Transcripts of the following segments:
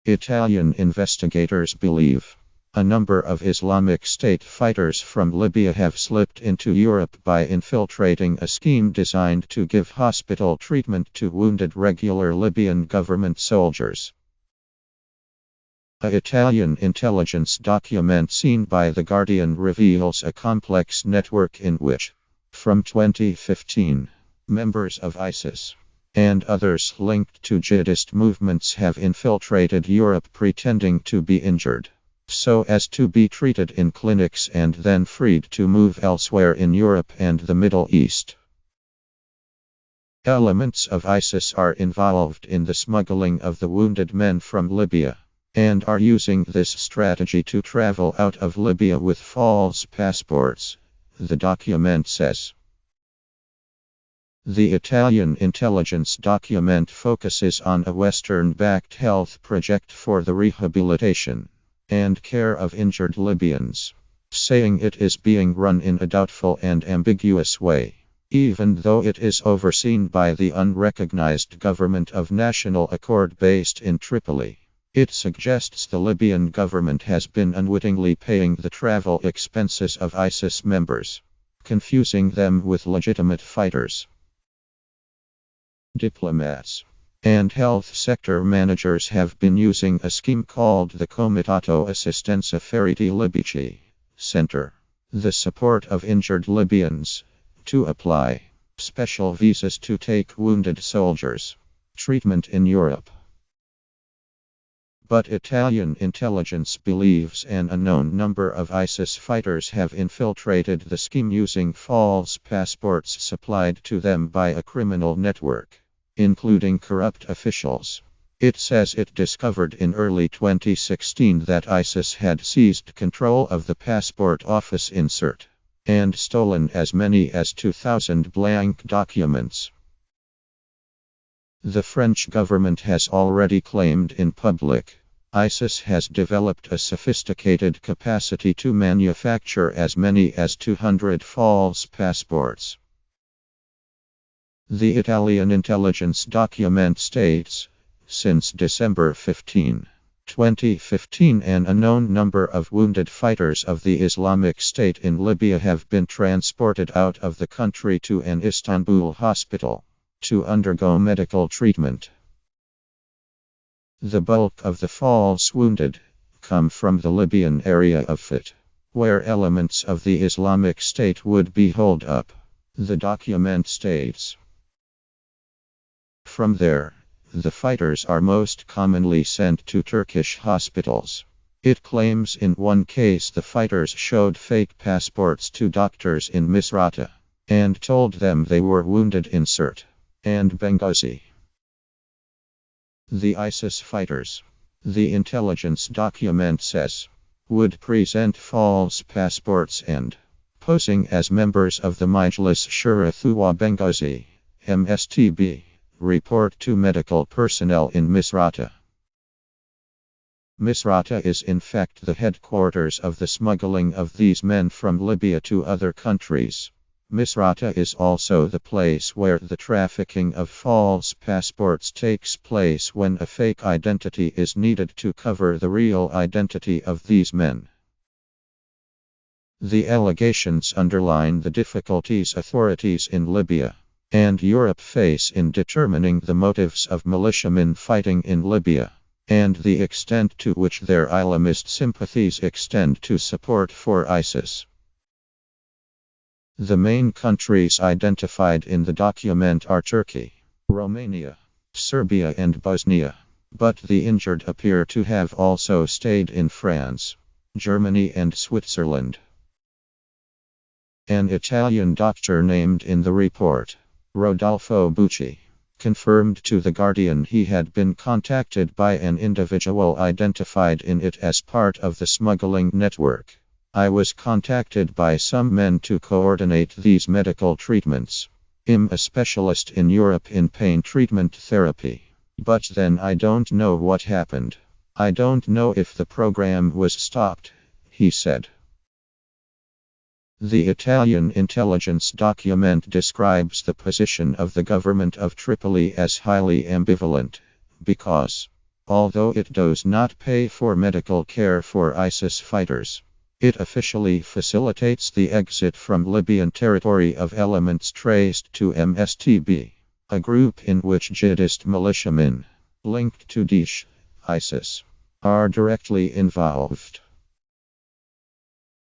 Italian investigators believe a number of Islamic State fighters from Libya have slipped into Europe by infiltrating a scheme designed to give hospital treatment to wounded regular Libyan government soldiers. An Italian intelligence document seen by The Guardian reveals a complex network in which, from 2015, members of ISIS and others linked to jihadist movements have infiltrated Europe pretending to be injured, so as to be treated in clinics and then freed to move elsewhere in Europe and the Middle East. Elements of ISIS are involved in the smuggling of the wounded men from Libya, and are using this strategy to travel out of Libya with false passports, the document says. The Italian intelligence document focuses on a Western-backed health project for the rehabilitation and care of injured Libyans, saying it is being run in a doubtful and ambiguous way, even though it is overseen by the unrecognized government of National Accord based in Tripoli. It suggests the Libyan government has been unwittingly paying the travel expenses of ISIS members, confusing them with legitimate fighters. Diplomats and health sector managers have been using a scheme called the Comitato Assistenza Feriti Libici Center, the support of injured Libyans, to apply special visas to take wounded soldiers treatment in Europe. But Italian intelligence believes an unknown number of ISIS fighters have infiltrated the scheme using false passports supplied to them by a criminal network, including corrupt officials. It says it discovered in early 2016 that ISIS had seized control of the passport office in Sirte and stolen as many as 2,000 blank documents. The French government has already claimed in public ISIS has developed a sophisticated capacity to manufacture as many as 200 false passports. The Italian intelligence document states, since December 15, 2015, an unknown number of wounded fighters of the Islamic State in Libya have been transported out of the country to an Istanbul hospital to undergo medical treatment. The bulk of the false wounded come from the Libyan area of Fit, where elements of the Islamic State would be holed up, the document states. From there, the fighters are most commonly sent to Turkish hospitals. It claims in one case the fighters showed fake passports to doctors in Misrata and told them they were wounded in Sirte and Benghazi. The ISIS fighters, the intelligence document says, would present false passports and, posing as members of the Majlis Shura Thuwa Benghazi, MSTB, report to medical personnel in Misrata. Misrata is in fact the headquarters of the smuggling of these men from Libya to other countries. Misrata is also the place where the trafficking of false passports takes place when a fake identity is needed to cover the real identity of these men. The allegations underline the difficulties authorities in Libya and Europe face in determining the motives of militiamen fighting in Libya, and the extent to which their Islamist sympathies extend to support for ISIS. The main countries identified in the document are Turkey, Romania, Serbia and Bosnia, but the injured appear to have also stayed in France, Germany and Switzerland. An Italian doctor named in the report, Rodolfo Bucci, confirmed to The Guardian he had been contacted by an individual identified in it as part of the smuggling network. I was contacted by some men to coordinate these medical treatments. I'm a specialist in Europe in pain treatment therapy. But then I don't know what happened. I don't know if the program was stopped, he said. The Italian intelligence document describes the position of the government of Tripoli as highly ambivalent, because although it does not pay for medical care for ISIS fighters. It officially facilitates the exit from Libyan territory of elements traced to MSTB, a group in which jihadist militiamen linked to do.As, ISIS, are directly involved.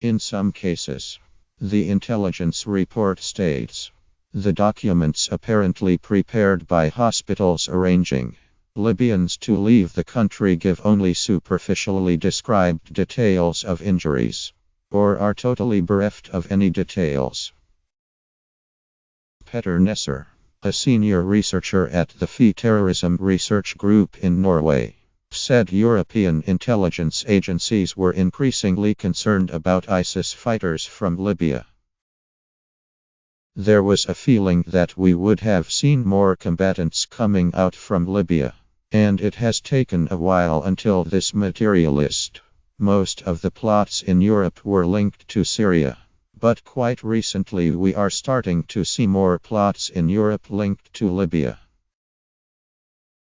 In some cases, the intelligence report states, the documents apparently prepared by hospitals arranging Libyans to leave the country give only superficially described details of injuries, or are totally bereft of any details. Petter Nesser, a senior researcher at the FI Terrorism Research Group in Norway, said European intelligence agencies were increasingly concerned about ISIS fighters from Libya. There was a feeling that we would have seen more combatants coming out from Libya, and it has taken a while until this materialized. Most of the plots in Europe were linked to Syria, but quite recently we are starting to see more plots in Europe linked to Libya.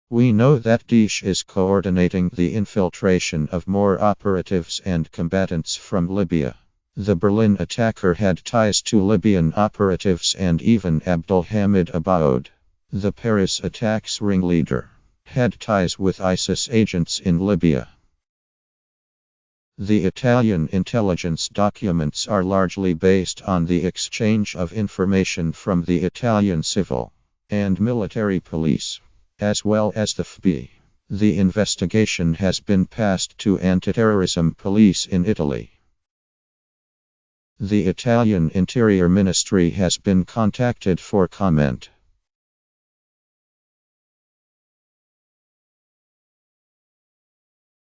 We know that do.As is coordinating the infiltration of more operatives and combatants from Libya. The Berlin attacker had ties to Libyan operatives, and even Abdulhamid Abaoud, the Paris attacks ringleader, had ties with ISIS agents in Libya. The Italian intelligence documents are largely based on the exchange of information from the Italian civil and military police, as well as the FBI. The investigation has been passed to anti-terrorism police in Italy. The Italian Interior Ministry has been contacted for comment.